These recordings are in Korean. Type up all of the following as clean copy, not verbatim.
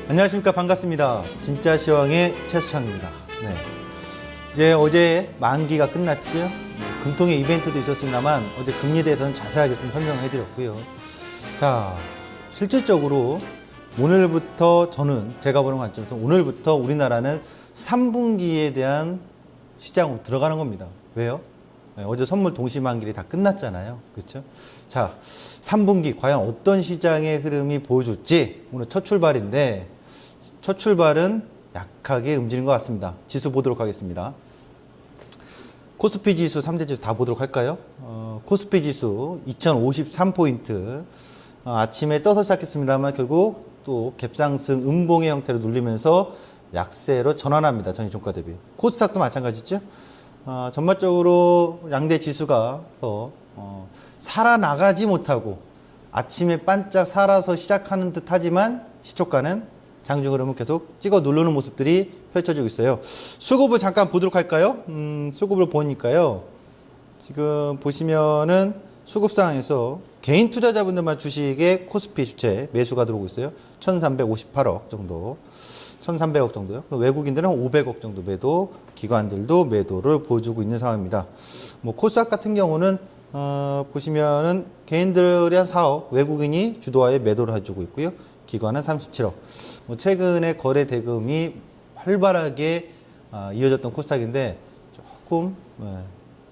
안녕하십니까. 반갑습니다. 진짜 시황의 최수창입니다. 네. 이제 어제 만기가 끝났죠. 금통의 이벤트도 있었습니다만 어제 금리에 대해서는 자세하게 좀 설명을 해드렸고요. 자, 실질적으로 오늘부터 제가 보는 관점에서 오늘부터 우리나라는 3분기에 대한 시장으로 들어가는 겁니다. 왜요? 네, 어제 선물 동시만기일이 다 끝났잖아요. 그렇죠? 자, 3분기 과연 어떤 시장의 흐름이 보여줄지 오늘 첫 출발인데 첫 출발은 약하게 움직이는 것 같습니다. 지수 보도록 하겠습니다. 코스피 지수 3대 지수 다 보도록 할까요? 코스피 지수 2053포인트 아침에 떠서 시작했습니다만 결국 또 갭상승 음봉의 형태로 눌리면서 약세로 전환합니다. 전일 종가 대비. 코스닥도 마찬가지죠. 전반적으로 양대 지수가 더 살아나가지 못하고 아침에 반짝 살아서 시작하는 듯 하지만 시초가는 장중 흐름을 계속 찍어 누르는 모습들이 펼쳐지고 있어요. 수급을 잠깐 보도록 할까요? 수급을 보니까요. 지금 보시면은 수급 상황에서 개인 투자자분들만 주식에 코스피 주체 매수가 들어오고 있어요. 1358억 정도. 1300억 정도요. 외국인들은 500억 정도 매도, 기관들도 매도를 보여주고 있는 상황입니다. 뭐 코스닥 같은 경우는 보시면은 개인들이 한 4억, 외국인이 주도하에 매도를 해주고 있고요. 기관은 37억. 뭐 최근에 거래 대금이 활발하게 이어졌던 코스닥인데 조금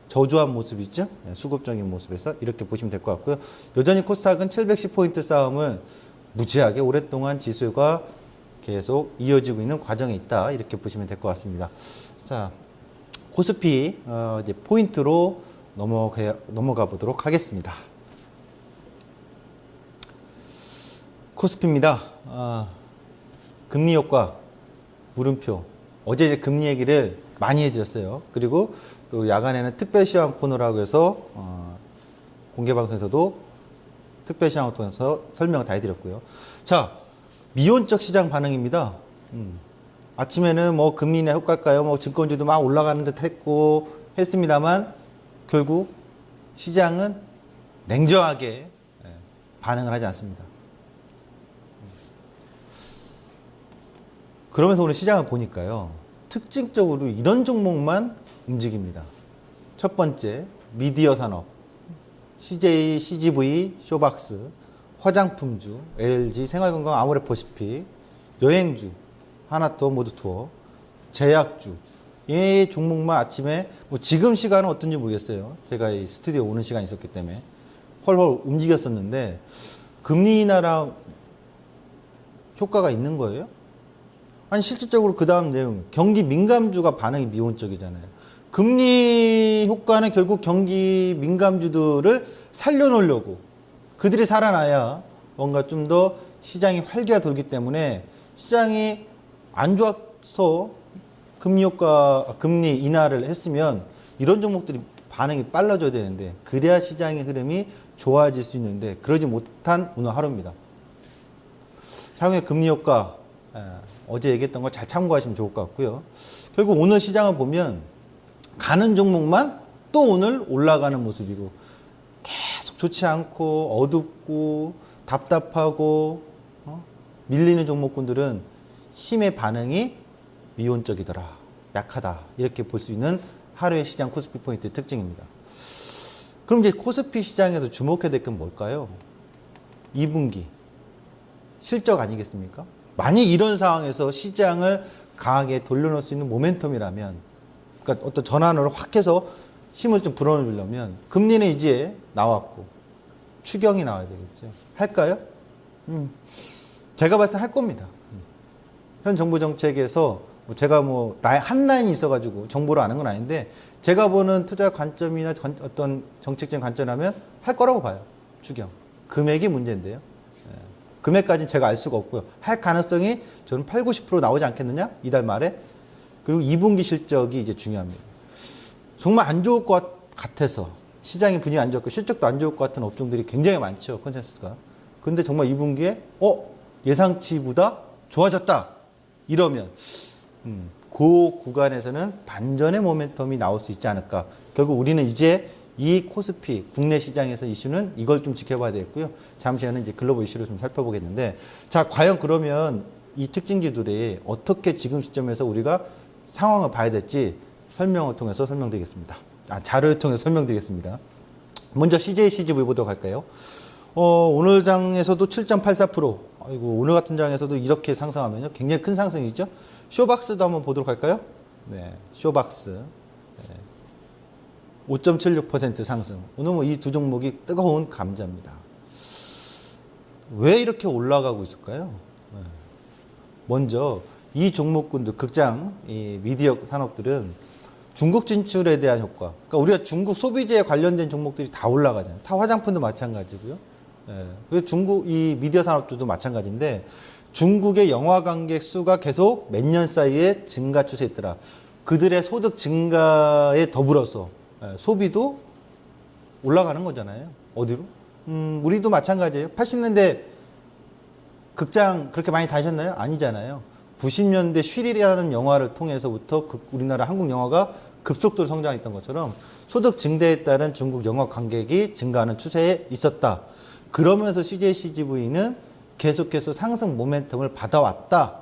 저조한 모습이죠. 수급적인 모습에서 이렇게 보시면 될 것 같고요. 여전히 코스닥은 710포인트 싸움을 무지하게 오랫동안 지수가 계속 이어지고 있는 과정에 있다. 이렇게 보시면 될 것 같습니다. 자, 코스피 이제 포인트로 넘어가 보도록 하겠습니다. 코스피입니다. 금리 효과, 물음표. 어제 이제 금리 얘기를 많이 해드렸어요. 그리고 또 야간에는 특별시황 코너라고 해서 공개방송에서도 특별시황을 통해서 설명을 다 해드렸고요. 자, 미온적 시장 반응입니다. 아침에는 뭐 금리 인하 효과일까요? 뭐 증권주도 막 올라가는 듯 했습니다만 결국 시장은 냉정하게 반응을 하지 않습니다. 그러면서 오늘 시장을 보니까요. 특징적으로 이런 종목만 움직입니다. 첫 번째, 미디어 산업, CJ, CGV, 쇼박스, 화장품주, LG, 생활건강, 아모레퍼시픽, 여행주, 하나투어, 모두투어, 제약주. 이 종목만 아침에 뭐 지금 시간은 어떤지 모르겠어요. 제가 이 스튜디오 오는 시간이 있었기 때문에 헐헐 움직였었는데 금리 인하랑 효과가 있는 거예요? 아니 실질적으로 그 다음 내용 경기 민감주가 반응이 미온적이잖아요. 금리 효과는 결국 경기 민감주들을 살려놓으려고 그들이 살아나야 뭔가 좀 더 시장이 활기가 돌기 때문에 시장이 안 좋아서 금리 인하를 했으면 이런 종목들이 반응이 빨라져야 되는데 그래야 시장의 흐름이 좋아질 수 있는데 그러지 못한 오늘 하루입니다. 향후에 금리 효과 어제 얘기했던 걸 잘 참고하시면 좋을 것 같고요. 결국 오늘 시장을 보면 가는 종목만 또 오늘 올라가는 모습이고 계속 좋지 않고 어둡고 답답하고 밀리는 종목군들은 힘의 반응이 미온적이더라, 약하다 이렇게 볼 수 있는 하루의 시장 코스피 포인트의 특징입니다. 그럼 이제 코스피 시장에서 주목해야 될 건 뭘까요? 2분기 실적 아니겠습니까? 만약 이런 상황에서 시장을 강하게 돌려놓을 수 있는 모멘텀이라면, 그러니까 어떤 전환을 확 해서 힘을 좀 불어넣으려면 금리는 이제 나왔고 추경이 나와야 되겠죠. 할까요? 제가 봤을 때 할 겁니다. 현 정부 정책에서 제가 한 라인이 있어가지고 정보를 아는 건 아닌데 제가 보는 투자 관점이나 어떤 정책적인 관점이라면 할 거라고 봐요. 추경. 금액이 문제인데요. 금액까지는 제가 알 수가 없고요. 할 가능성이 저는 8, 90% 나오지 않겠느냐? 이달 말에. 그리고 2분기 실적이 이제 중요합니다. 정말 안 좋을 것 같아서 시장의 분위기 안 좋고 실적도 안 좋을 것 같은 업종들이 굉장히 많죠. 컨센서스가. 그런데 정말 2분기에 예상치보다 좋아졌다. 이러면 그 구간에서는 반전의 모멘텀이 나올 수 있지 않을까. 결국 우리는 이제 이 코스피 국내 시장에서 이슈는 이걸 좀 지켜봐야 되겠고요. 잠시 후에는 이제 글로벌 이슈를 좀 살펴보겠는데, 자, 과연 그러면 이 특징주들이 어떻게 지금 시점에서 우리가 상황을 봐야 될지 설명을 통해서 설명드리겠습니다. 자료를 통해서 설명드리겠습니다. 먼저 CJ/CGV 보도록 할까요? 오늘 장에서도 7.84%. 아이고, 오늘 같은 장에서도 이렇게 상승하면요. 굉장히 큰 상승이죠. 쇼박스도 한번 보도록 할까요? 네, 쇼박스. 네. 5.76% 상승. 오늘 뭐 이 두 종목이 뜨거운 감자입니다. 왜 이렇게 올라가고 있을까요? 네. 먼저 이 종목군들, 극장, 이 미디어 산업들은 중국 진출에 대한 효과. 그러니까 우리가 중국 소비재에 관련된 종목들이 다 올라가잖아요. 다 화장품도 마찬가지고요. 예. 그리고 중국 이 미디어 산업들도 마찬가지인데 중국의 영화 관객 수가 계속 몇 년 사이에 증가 추세에 있더라. 그들의 소득 증가에 더불어서 소비도 올라가는 거잖아요. 어디로? 우리도 마찬가지예요. 80년대 극장 그렇게 많이 다니셨나요? 아니잖아요. 90년대 쉬리라는 영화를 통해서부터 우리나라 한국 영화가 급속도로 성장했던 것처럼 소득 증대에 따른 중국 영화 관객이 증가하는 추세에 있었다. 그러면서 CJ/CGV는 계속해서 상승 모멘텀을 받아왔다.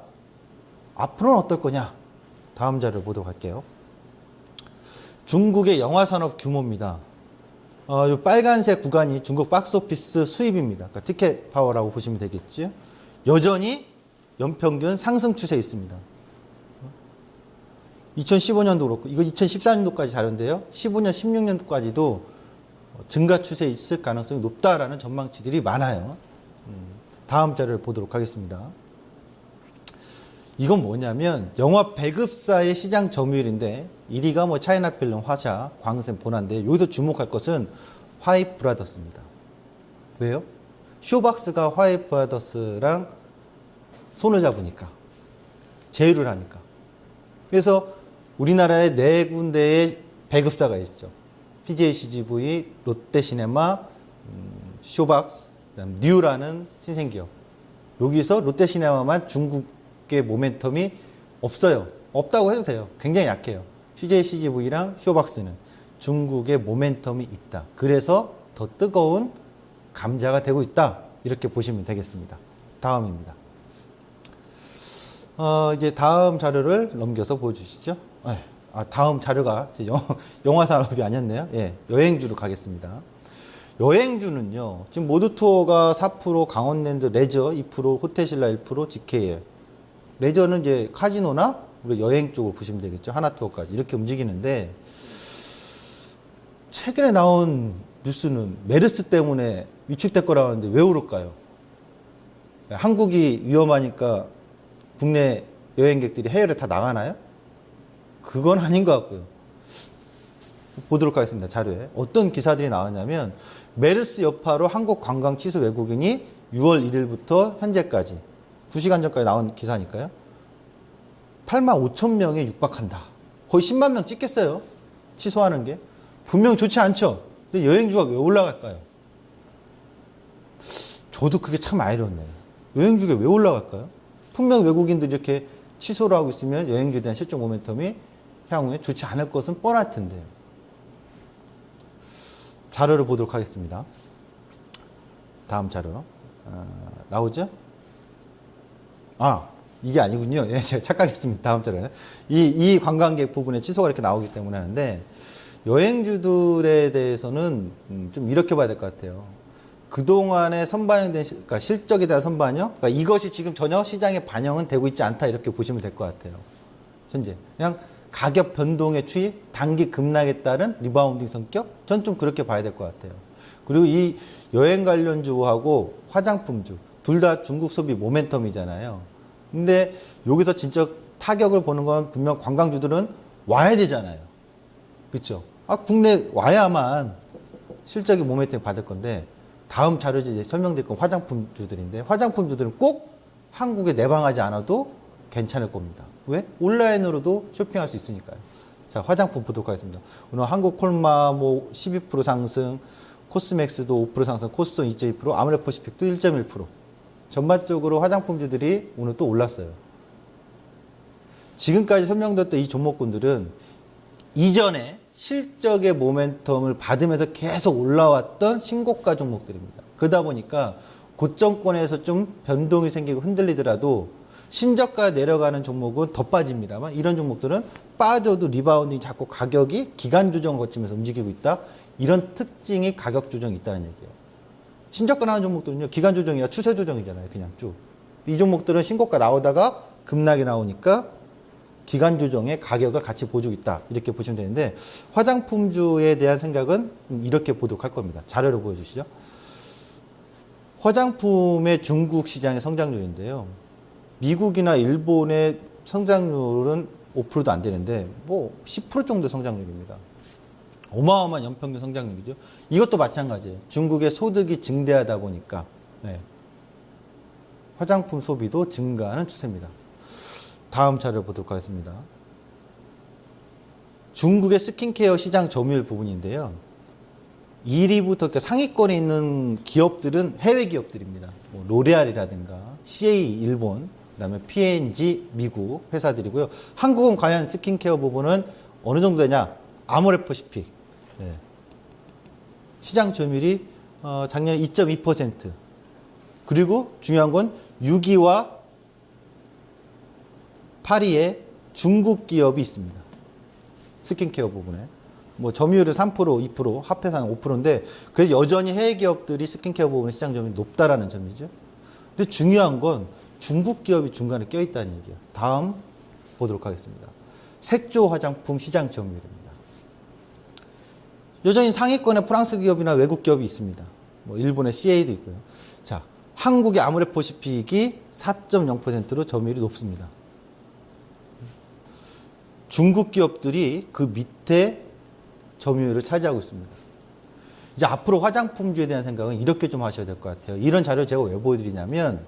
앞으로는 어떨 거냐? 다음 자료를 보도록 할게요. 중국의 영화 산업 규모입니다. 이 빨간색 구간이 중국 박스오피스 수입입니다. 그러니까 티켓 파워라고 보시면 되겠죠. 여전히 연평균 상승 추세에 있습니다. 2015년도 그렇고, 이거 2014년도까지 자료인데요. 15년, 16년도까지도 증가 추세에 있을 가능성이 높다라는 전망치들이 많아요. 다음 자료를 보도록 하겠습니다. 이건 뭐냐면 영화 배급사의 시장 점유율인데 1위가 뭐 차이나필름, 화샤, 광센, 보나인데 여기서 주목할 것은 화이트브라더스입니다. 왜요? 쇼박스가 화이트브라더스랑 손을 잡으니까, 제휴를 하니까. 그래서 우리나라에 4군데의 배급사가 있죠. CJ/CGV, 롯데시네마, 쇼박스, 그다음 뉴라는 신생기업. 여기서 롯데시네마만 중국의 모멘텀이 없어요. 없다고 해도 돼요. 굉장히 약해요. CJ/CGV랑 쇼박스는 중국의 모멘텀이 있다. 그래서 더 뜨거운 감자가 되고 있다. 이렇게 보시면 되겠습니다. 다음입니다. 이제 다음 자료를 넘겨서 보여주시죠. 다음 자료가 영화 산업이 아니었네요. 예, 여행주로 가겠습니다. 여행주는요, 지금 모두 투어가 4%, 강원랜드 레저 2%, 호텔신라 1%, GKL. 레저는 이제 카지노나 우리 여행 쪽으로 보시면 되겠죠. 하나투어까지 이렇게 움직이는데, 최근에 나온 뉴스는 메르스 때문에 위축될 거라고 하는데 왜 오를까요? 한국이 위험하니까 국내 여행객들이 해외를 다 나가나요? 그건 아닌 것 같고요. 보도록 하겠습니다. 자료에. 어떤 기사들이 나왔냐면 메르스 여파로 한국 관광 취소 외국인이 6월 1일부터 현재까지 2시간 전까지 나온 기사니까요. 8만 5천 명에 육박한다. 거의 10만 명 찍겠어요. 취소하는 게. 분명 좋지 않죠. 근데 여행주가 왜 올라갈까요? 저도 그게 참 아이러니해요. 여행주가 왜 올라갈까요? 분명 외국인들이 이렇게 취소를 하고 있으면 여행주에 대한 실적 모멘텀이 향후에 좋지 않을 것은 뻔할 텐데요. 자료를 보도록 하겠습니다. 다음 자료. 나오죠? 이게 아니군요. 예, 제가 착각했습니다. 다음 자료는. 이 관광객 부분에 취소가 이렇게 나오기 때문에 하는데, 여행주들에 대해서는 좀 이렇게 봐야 될 것 같아요. 그동안에 선반영된, 그러니까 실적에 대한 선반영? 그러니까 이것이 지금 전혀 시장에 반영은 되고 있지 않다. 이렇게 보시면 될 것 같아요. 현재. 그냥 가격 변동의 추이, 단기 급락에 따른 리바운딩 성격? 전 좀 그렇게 봐야 될 것 같아요. 그리고 이 여행 관련주하고 화장품주, 둘 다 중국 소비 모멘텀이잖아요. 근데 여기서 진짜 타격을 보는 건 분명 관광주들은 와야 되잖아요. 그렇죠? 국내 와야만 실적인 모멘텀 받을 건데, 다음 자료에 이제 설명드릴 건 화장품주들인데, 화장품주들은 꼭 한국에 내방하지 않아도 괜찮을 겁니다. 왜? 온라인으로도 쇼핑할 수 있으니까요. 자, 화장품 보도록 하겠습니다. 오늘 한국 콜마 12% 상승, 코스맥스도 5% 상승, 코스톤 2.2%, 아모레퍼시픽도 1.1%. 전반적으로 화장품주들이 오늘 또 올랐어요. 지금까지 설명드렸던 이 종목군들은 이전에 실적의 모멘텀을 받으면서 계속 올라왔던 신고가 종목들입니다. 그러다 보니까 고점권에서 좀 변동이 생기고 흔들리더라도 신저가 내려가는 종목은 더 빠집니다만 이런 종목들은 빠져도 리바운딩 자꾸 가격이 기간 조정 거치면서 움직이고 있다. 이런 특징이 가격 조정이 있다는 얘기예요. 신저가 나온 종목들은요. 기간 조정이야 추세 조정이잖아요. 그냥 쭉. 이 종목들은 신고가 나오다가 급락이 나오니까 기간 조정의 가격을 같이 보여주고 있다. 이렇게 보시면 되는데 화장품주에 대한 생각은 이렇게 보도록 할 겁니다. 자료를 보여주시죠. 화장품의 중국 시장의 성장률인데요. 미국이나 일본의 성장률은 5%도 안 되는데 뭐 10% 정도 성장률입니다. 어마어마한 연평균 성장률이죠. 이것도 마찬가지예요. 중국의 소득이 증대하다 보니까 네. 화장품 소비도 증가하는 추세입니다. 다음 자료를 보도록 하겠습니다. 중국의 스킨케어 시장 점유율 부분인데요. 1위부터 그러니까 상위권에 있는 기업들은 해외 기업들입니다. 뭐 로레알이라든가 CA 일본, 그다음에 P&G 미국 회사들이고요. 한국은 과연 스킨케어 부분은 어느 정도 되냐? 아모레퍼시픽. 네. 시장 점유율이 작년에 2.2%. 그리고 중요한 건 6위와 8위에 중국 기업이 있습니다. 스킨케어 부분에. 뭐 점유율은 3%, 2%, 합해서 한 5%인데 그래서 여전히 해외 기업들이 스킨케어 부분의 시장 점유율이 높다라는 점이죠. 근데 중요한 건 중국 기업이 중간에 껴있다는 얘기예요. 다음 보도록 하겠습니다. 색조 화장품 시장 점유율입니다. 여전히 상위권에 프랑스 기업이나 외국 기업이 있습니다. 뭐 일본의 CA도 있고요. 자, 한국의 아모레퍼시픽이 4.0%로 점유율이 높습니다. 중국 기업들이 그 밑에 점유율을 차지하고 있습니다. 이제 앞으로 화장품주에 대한 생각은 이렇게 좀 하셔야 될 것 같아요. 이런 자료 제가 왜 보여드리냐면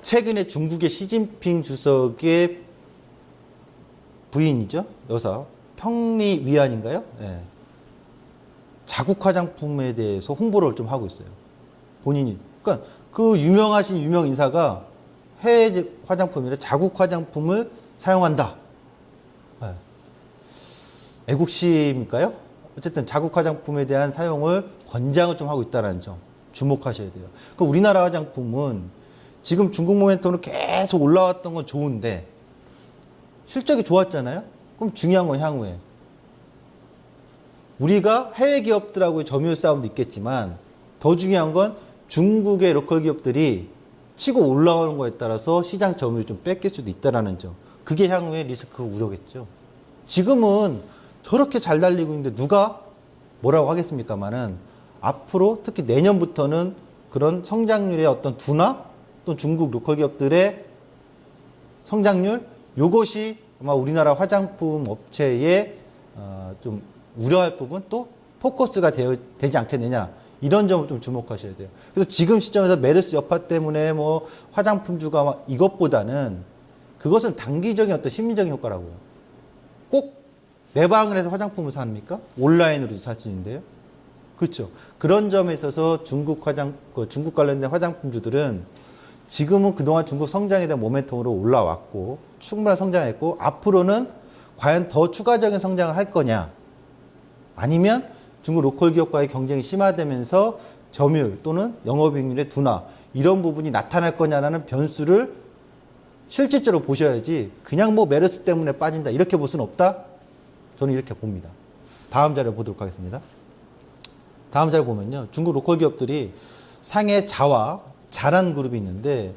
최근에 중국의 시진핑 주석의 부인이죠. 여사 평리 위안인가요? 네. 자국 화장품에 대해서 홍보를 좀 하고 있어요. 본인이. 그러니까 그 유명하신 유명 인사가 해외 화장품이라 자국 화장품을 사용한다. 네. 애국심일까요? 어쨌든 자국 화장품에 대한 사용을 권장을 좀 하고 있다는 점 주목하셔야 돼요. 그러니까 우리나라 화장품은 지금 중국 모멘텀으로 계속 올라왔던 건 좋은데 실적이 좋았잖아요? 그럼 중요한 건 향후에 우리가 해외 기업들하고의 점유율 싸움도 있겠지만 더 중요한 건 중국의 로컬 기업들이 치고 올라오는 거에 따라서 시장 점유율이 좀 뺏길 수도 있다는 점. 그게 향후에 리스크 우려겠죠. 지금은 저렇게 잘 달리고 있는데 누가 뭐라고 하겠습니까만은 앞으로 특히 내년부터는 그런 성장률의 어떤 둔화 또 중국 로컬 기업들의 성장률 요것이 아마 우리나라 화장품 업체에 좀 우려할 부분 또 포커스가 되지 않겠느냐 이런 점을 좀 주목하셔야 돼요. 그래서 지금 시점에서 메르스 여파 때문에 뭐 화장품주가 이것보다는 그것은 단기적인 어떤 심리적인 효과라고요. 꼭 내 방을 해서 화장품을 삽니까? 온라인으로도 사시는데요. 그렇죠. 그런 점에 있어서 중국 관련된 화장품주들은 지금은 그동안 중국 성장에 대한 모멘텀으로 올라왔고 충분한 성장했고 앞으로는 과연 더 추가적인 성장을 할 거냐 아니면 중국 로컬 기업과의 경쟁이 심화되면서 점유율 또는 영업이익률의 둔화 이런 부분이 나타날 거냐라는 변수를 실질적으로 보셔야지 그냥 뭐 메르스 때문에 빠진다 이렇게 볼 수는 없다. 저는 이렇게 봅니다. 다음 자료 보도록 하겠습니다. 다음 자료 보면요. 중국 로컬 기업들이 상해 자와 자란 그룹이 있는데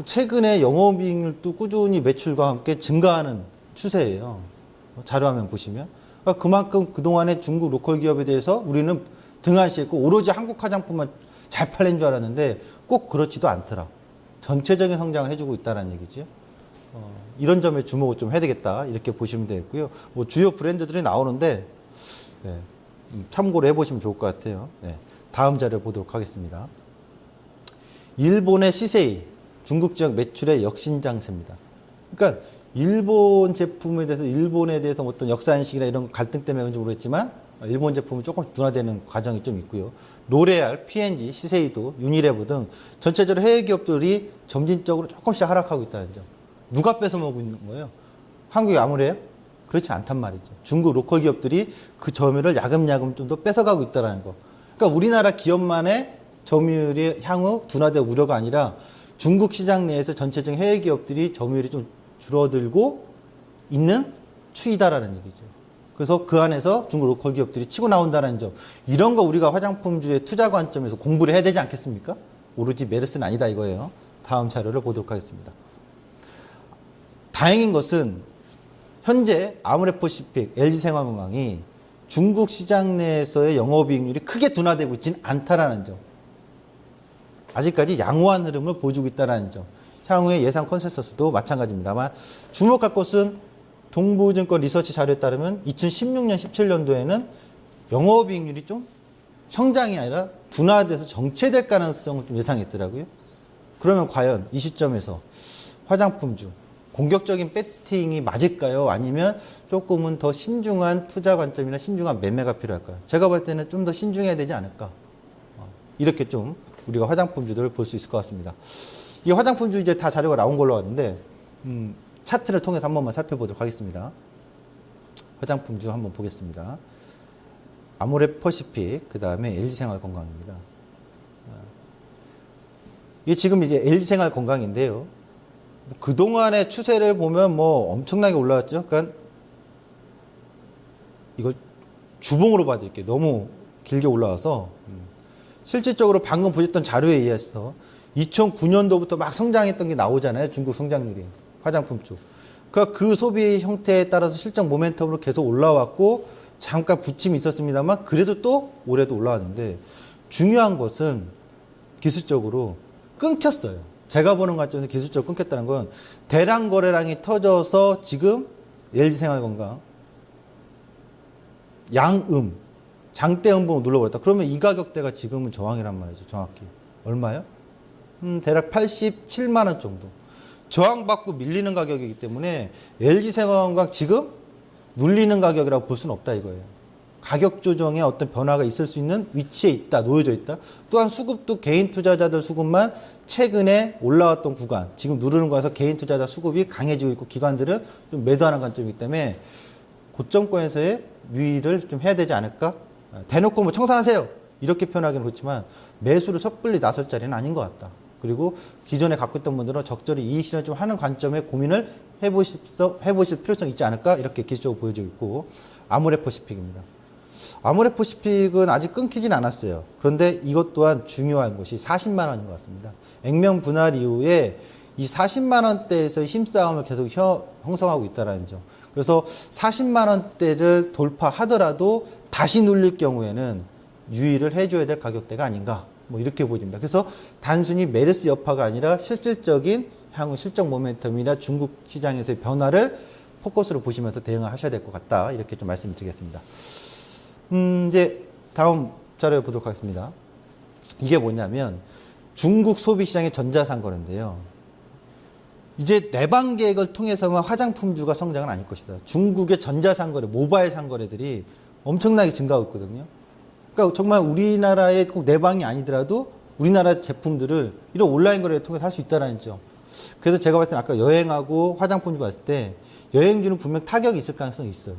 최근에 영업이익률도 꾸준히 매출과 함께 증가하는 추세예요. 자료화면 보시면. 그러니까 그만큼 그동안에 중국 로컬 기업에 대해서 우리는 등한시했고 오로지 한국 화장품만 잘 팔린 줄 알았는데 꼭 그렇지도 않더라. 전체적인 성장을 해주고 있다는 얘기죠. 이런 점에 주목을 좀 해야 되겠다 이렇게 보시면 되겠고요. 뭐 주요 브랜드들이 나오는데 네, 참고를 해보시면 좋을 것 같아요. 네, 다음 자료 보도록 하겠습니다. 일본의 시세이 중국 지역 매출의 역신장세입니다. 그러니까 일본 제품에 대해서 일본에 대해서 어떤 역사 인식이나 이런 갈등 때문에 그런지 모르겠지만 일본 제품은 조금 둔화되는 과정이 좀 있고요. 로레알, P&G, 시세이도, 유니레버 등 전체적으로 해외 기업들이 점진적으로 조금씩 하락하고 있다는 점. 누가 뺏어먹고 있는 거예요? 한국이 아무래요? 그렇지 않단 말이죠. 중국 로컬 기업들이 그 점유율을 야금야금 좀 더 뺏어가고 있다는 거. 그러니까 우리나라 기업만의 점유율이 향후 둔화될 우려가 아니라 중국 시장 내에서 전체적인 해외 기업들이 점유율이 좀 줄어들고 있는 추이다라는 얘기죠. 그래서 그 안에서 중국 로컬 기업들이 치고 나온다는 점. 이런 거 우리가 화장품주의 투자 관점에서 공부를 해야 되지 않겠습니까? 오로지 메르스는 아니다 이거예요. 다음 자료를 보도록 하겠습니다. 다행인 것은 현재 아모레퍼시픽, LG생활건강이 중국 시장 내에서의 영업이익률이 크게 둔화되고 있지는 않다라는 점. 아직까지 양호한 흐름을 보여주고 있다는 점. 향후의 예상 컨센서스도 마찬가지입니다만 주목할 것은 동부증권 리서치 자료에 따르면 2016년, 17년도에는 영업이익률이 좀 성장이 아니라 둔화돼서 정체될 가능성을 좀 예상했더라고요. 그러면 과연 이 시점에서 화장품주 공격적인 배팅이 맞을까요? 아니면 조금은 더 신중한 투자 관점이나 신중한 매매가 필요할까요? 제가 볼 때는 좀 더 신중해야 되지 않을까? 이렇게 좀 우리가 화장품주들을 볼 수 있을 것 같습니다. 이 화장품주 이제 다 자료가 나온 걸로 왔는데 차트를 통해서 한 번만 살펴보도록 하겠습니다. 화장품주 한번 보겠습니다. 아모레퍼시픽, 그 다음에 LG생활건강입니다. 이게 지금 이제 LG생활건강인데요. 그동안의 추세를 보면 뭐 엄청나게 올라왔죠. 그러니까 이거 주봉으로 봐드릴게요. 너무 길게 올라와서 실질적으로 방금 보셨던 자료에 의해서 2009년도부터 막 성장했던 게 나오잖아요. 중국 성장률이. 화장품 쪽. 그러니까 그 소비 형태에 따라서 실적 모멘텀으로 계속 올라왔고 잠깐 부침이 있었습니다만 그래도 또 올해도 올라왔는데 중요한 것은 기술적으로 끊겼어요. 제가 보는 관점에서 기술적으로 끊겼다는 건 대량 거래량이 터져서 지금 LG생활건강 양음 장대 음봉을 눌러버렸다. 그러면 이 가격대가 지금은 저항이란 말이죠. 정확히 얼마요? 대략 87만 원 정도. 저항받고 밀리는 가격이기 때문에 LG생활건강 지금 눌리는 가격이라고 볼 수는 없다 이거예요. 가격 조정에 어떤 변화가 있을 수 있는 위치에 있다, 놓여져 있다. 또한 수급도 개인 투자자들 수급만 최근에 올라왔던 구간, 지금 누르는 거에서 개인 투자자 수급이 강해지고 있고 기관들은 좀 매도하는 관점이기 때문에 고점권에서의 유의를 좀 해야 되지 않을까? 대놓고 뭐 청산하세요! 이렇게 표현하기는 그렇지만 매수를 섣불리 나설 자리는 아닌 것 같다. 그리고 기존에 갖고 있던 분들은 적절히 이익 실현 좀 하는 관점의 고민을 해보실 필요성이 있지 않을까? 이렇게 기술적으로 보여지고 있고, 아모레퍼시픽입니다. 아모레퍼시픽은 아직 끊기진 않았어요. 그런데 이것 또한 중요한 것이 40만 원인 것 같습니다. 액면 분할 이후에 이 40만 원대에서 힘싸움을 계속 형성하고 있다는 점. 그래서 40만 원대를 돌파하더라도 다시 눌릴 경우에는 유의를 해줘야 될 가격대가 아닌가. 뭐 이렇게 보여집니다. 그래서 단순히 메르스 여파가 아니라 실질적인 향후 실적 모멘텀이나 중국 시장에서의 변화를 포커스로 보시면서 대응을 하셔야 될 것 같다. 이렇게 좀 말씀드리겠습니다. 이제 다음 자료를 보도록 하겠습니다. 이게 뭐냐면 중국 소비시장의 전자상거래인데요. 이제 내방 계획을 통해서만 화장품주가 성장은 아닐 것이다. 중국의 전자상거래, 모바일 상거래들이 엄청나게 증가하고 있거든요. 그러니까 정말 우리나라의 꼭 내방이 아니더라도 우리나라 제품들을 이런 온라인 거래를 통해서 할 수 있다는 점. 그래서 제가 봤을 때는 아까 여행하고 화장품주 봤을 때 여행주는 분명 타격이 있을 가능성이 있어요.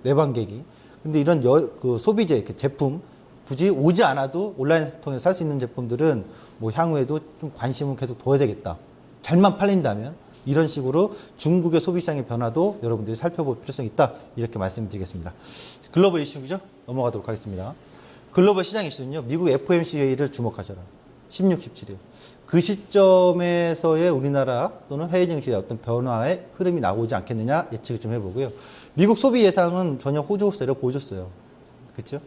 내방객이. 근데 이런 그 소비재, 이렇게 제품, 굳이 오지 않아도 온라인 통해서 살 수 있는 제품들은 뭐 향후에도 좀 관심을 계속 둬야 되겠다. 잘만 팔린다면 이런 식으로 중국의 소비시장의 변화도 여러분들이 살펴볼 필요성이 있다. 이렇게 말씀드리겠습니다. 글로벌 이슈죠? 넘어가도록 하겠습니다. 글로벌 시장 이슈는요. 미국 FOMC 회의를 주목하셔라. 16, 17일. 그 시점에서의 우리나라 또는 해외 증시의 어떤 변화의 흐름이 나오지 않겠느냐 예측을 좀 해보고요. 미국 소비 예상은 전혀 호조세로 보여줬어요. 그렇죠?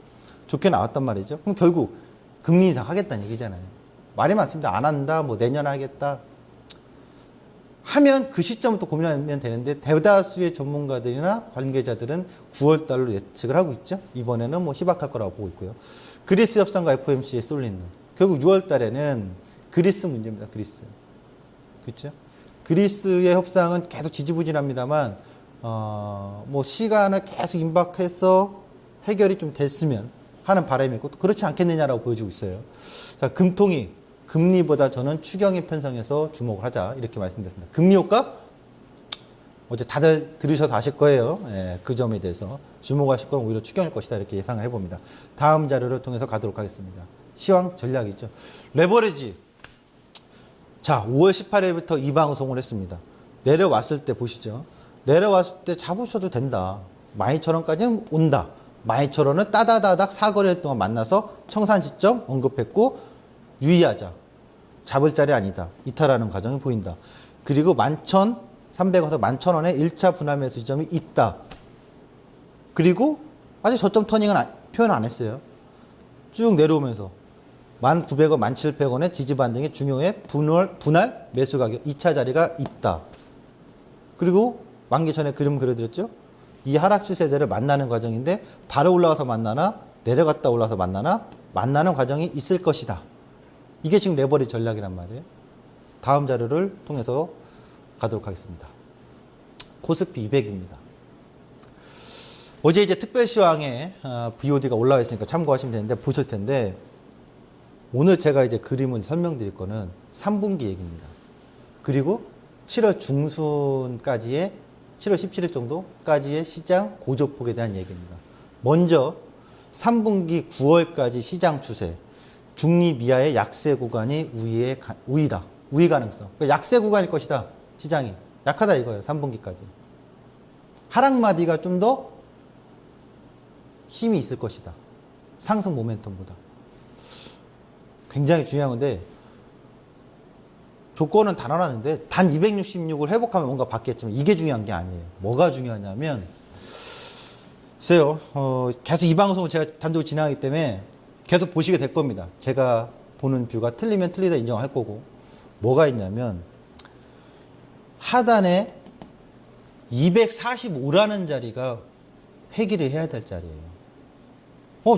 좋게 나왔단 말이죠. 그럼 결국 금리 인상 하겠다는 얘기잖아요. 말이 많습니다. 안 한다, 뭐 내년에 하겠다. 하면 그 시점부터 고민하면 되는데 대다수의 전문가들이나 관계자들은 9월 달로 예측을 하고 있죠. 이번에는 뭐 희박할 거라고 보고 있고요. 그리스 협상과 FOMC에 쏠리는 결국 6월 달에는 그리스 문제입니다. 그리스. 그렇죠? 그리스의 협상은 계속 지지부진합니다만 뭐 시간을 계속 임박해서 해결이 좀 됐으면 하는 바람이 있고 또 그렇지 않겠느냐라고 보여주고 있어요. 자, 금통위 금리보다 저는 추경의 편성에서 주목을 하자 이렇게 말씀드렸습니다. 금리 효과 어제 다들 들으셔서 아실 거예요. 예, 그 점에 대해서 주목하실 건 오히려 추경일 것이다 이렇게 예상을 해봅니다. 다음 자료를 통해서 가도록 하겠습니다. 시황 전략이죠. 레버리지 자, 5월 18일부터 이 방송을 했습니다. 내려왔을 때 보시죠. 내려왔을 때 잡으셔도 된다. 12,000원까지는 온다. 12,000원은 따다다닥 사거리일 동안 만나서 청산 시점 언급했고 유의하자. 잡을 자리 아니다. 이탈하는 과정이 보인다. 그리고 11,300원에서 11,000원에 1차 분할 매수 지점이 있다. 그리고 아직 저점 터닝은 표현 안 했어요. 쭉 내려오면서 1,900원, 1,700원의 지지 반등이 중요해 분할 매수 가격 2차 자리가 있다. 그리고 만기 전에 그림 그려드렸죠? 이 하락 추세대를 만나는 과정인데 바로 올라가서 만나나 내려갔다 올라가서 만나나 만나는 과정이 있을 것이다. 이게 지금 레버리지 전략이란 말이에요. 다음 자료를 통해서 가도록 하겠습니다. 코스피 200입니다. 어제 이제 특별시황에 BOD가 올라와 있으니까 참고하시면 되는데 보실 텐데 오늘 제가 이제 그림을 설명드릴 거는 3분기 얘기입니다. 그리고 7월 중순까지의 7월 17일 정도까지의 시장 고조폭에 대한 얘기입니다. 먼저 3분기 9월까지 시장 추세. 중립 이하의 약세 구간이 우위다. 우위 가능성. 그러니까 약세 구간일 것이다. 시장이. 약하다 이거예요. 3분기까지. 하락 마디가 좀 더 힘이 있을 것이다. 상승 모멘텀보다. 굉장히 중요한 건데 조건은 단언하는데 단 266을 회복하면 뭔가 바뀌었지만 이게 중요한 게 아니에요. 뭐가 중요하냐면 글쎄요. 계속 이 방송을 제가 단독으로 진행하기 때문에 계속 보시게 될 겁니다. 제가 보는 뷰가 틀리면 틀리다 인정할 거고 뭐가 있냐면 하단에 245라는 자리가 회귀를 해야 될 자리예요.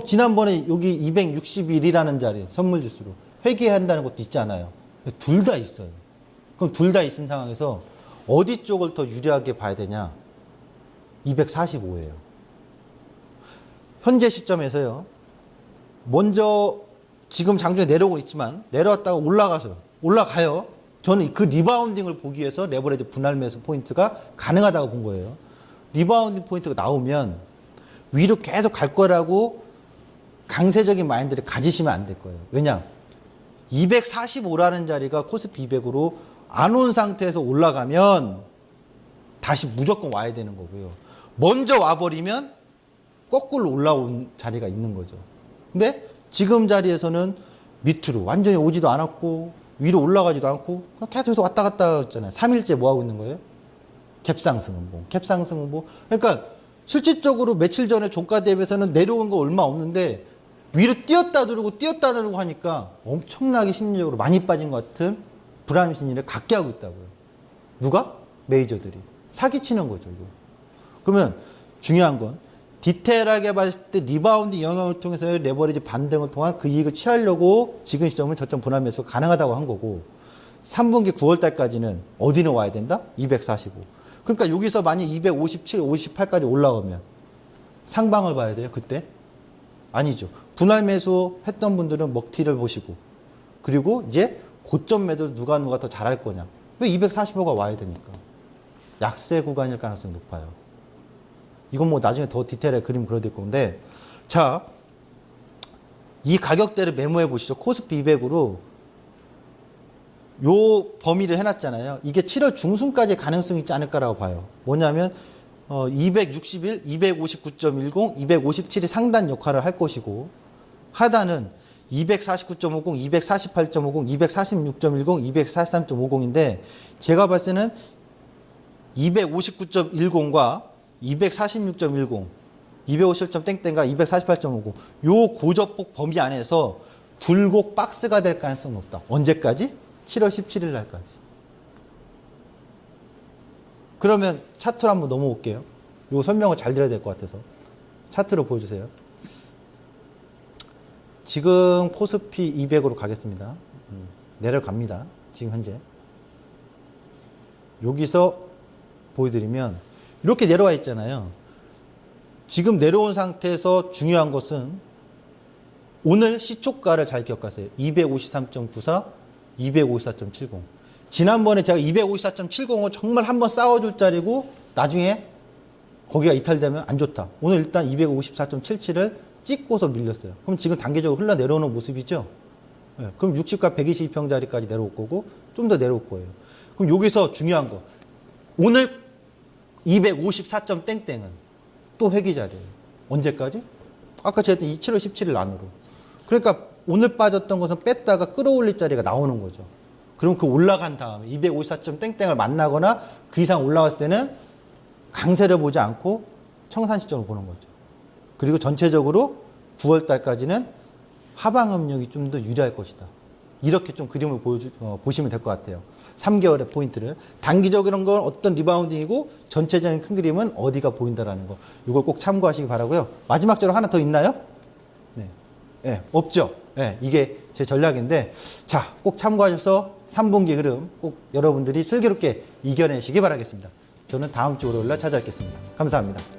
지난번에 여기 261이라는 자리 선물지수로 회귀해야 한다는 것도 있지 않아요. 둘 다 있어요. 그럼 둘 다 있는 상황에서 어디 쪽을 더 유리하게 봐야 되냐? 245예요. 현재 시점에서요. 먼저 지금 장중에 내려오고 있지만 내려왔다가 올라가요. 저는 그 리바운딩을 보기 위해서 레버리지 분할 매수 포인트가 가능하다고 본 거예요. 리바운딩 포인트가 나오면 위로 계속 갈 거라고 강세적인 마인드를 가지시면 안 될 거예요. 왜냐? 245라는 자리가 코스피 200으로 안 온 상태에서 올라가면 다시 무조건 와야 되는 거고요. 먼저 와버리면 거꾸로 올라온 자리가 있는 거죠. 근데 지금 자리에서는 밑으로 완전히 오지도 않았고 위로 올라가지도 않고 계속 왔다 갔다 했잖아요. 3일째 뭐 하고 있는 거예요? 갭상승. 그러니까 실질적으로 며칠 전에 종가 대비해서는 내려온 거 얼마 없는데 위로 뛰었다 누르고 하니까 엄청나게 심리적으로 많이 빠진 것 같은 불안 심리를 갖게 하고 있다고요. 누가? 메이저들이. 사기치는 거죠. 이거. 그러면 중요한 건 디테일하게 봤을 때 리바운드 영역을 통해서 레버리지 반등을 통한 그 이익을 취하려고 지금 시점을 저점 분할 매수가 가능하다고 한 거고 3분기 9월 달까지는 어디는 와야 된다? 245. 그러니까 여기서 만약 257, 58까지 올라오면 상방을 봐야 돼요. 그때? 아니죠. 분할 매수 했던 분들은 먹튀를 보시고 그리고 이제 고점 매도 누가 더 잘할 거냐. 왜 245가 와야 되니까. 약세 구간일 가능성이 높아요. 이건 뭐 나중에 더 디테일하게 그림 그려드릴 건데 자, 이 가격대를 메모해 보시죠. 코스피 200으로 요 범위를 해놨잖아요. 이게 7월 중순까지 가능성이 있지 않을까라고 봐요. 뭐냐면 261, 259.10, 257이 상단 역할을 할 것이고 하단은 249.50, 248.50, 246.10, 243.50인데 제가 봤을 때는 259.10과 246.10, 250점 땡땡과 248.50 요 고저폭 범위 안에서 굴곡 박스가 될 가능성이 높다. 언제까지? 7월 17일 날까지. 그러면 차트로 한번 넘어올게요. 요 설명을 잘 드려야 될 것 같아서. 차트로 보여주세요. 지금 코스피 200으로 가겠습니다. 내려갑니다. 지금 현재. 여기서 보여드리면 이렇게 내려와 있잖아요. 지금 내려온 상태에서 중요한 것은 오늘 시초가를 잘 기억하세요. 253.94, 254.70. 지난번에 제가 254.70을 정말 한번 싸워줄 자리고 나중에 거기가 이탈되면 안 좋다. 오늘 일단 254.77을 찍고서 밀렸어요. 그럼 지금 단계적으로 흘러내려오는 모습이죠. 예, 그럼 60과 122평짜리까지 내려올 거고 좀 더 내려올 거예요. 그럼 여기서 중요한 거. 오늘 254점 땡땡은 또 회귀 자리예요. 언제까지? 아까 제가 했던 7월 17일 안으로. 그러니까 오늘 빠졌던 것은 뺐다가 끌어올릴 자리가 나오는 거죠. 그럼 그 올라간 다음에 254점 땡땡을 만나거나 그 이상 올라왔을 때는 강세를 보지 않고 청산 시점을 보는 거죠. 그리고 전체적으로 9월 달까지는 하방 압력이 좀 더 유리할 것이다. 이렇게 좀 그림을 보시면 될 것 같아요. 3개월의 포인트를. 단기적인 건 어떤 리바운딩이고 전체적인 큰 그림은 어디가 보인다라는 거. 이걸 꼭 참고하시기 바라고요. 마지막 자료 하나 더 있나요? 네. 네, 없죠. 네, 이게 제 전략인데 자, 꼭 참고하셔서 3분기 흐름 꼭 여러분들이 슬기롭게 이겨내시기 바라겠습니다. 저는 다음 주 월요일 날 찾아뵙겠습니다. 감사합니다.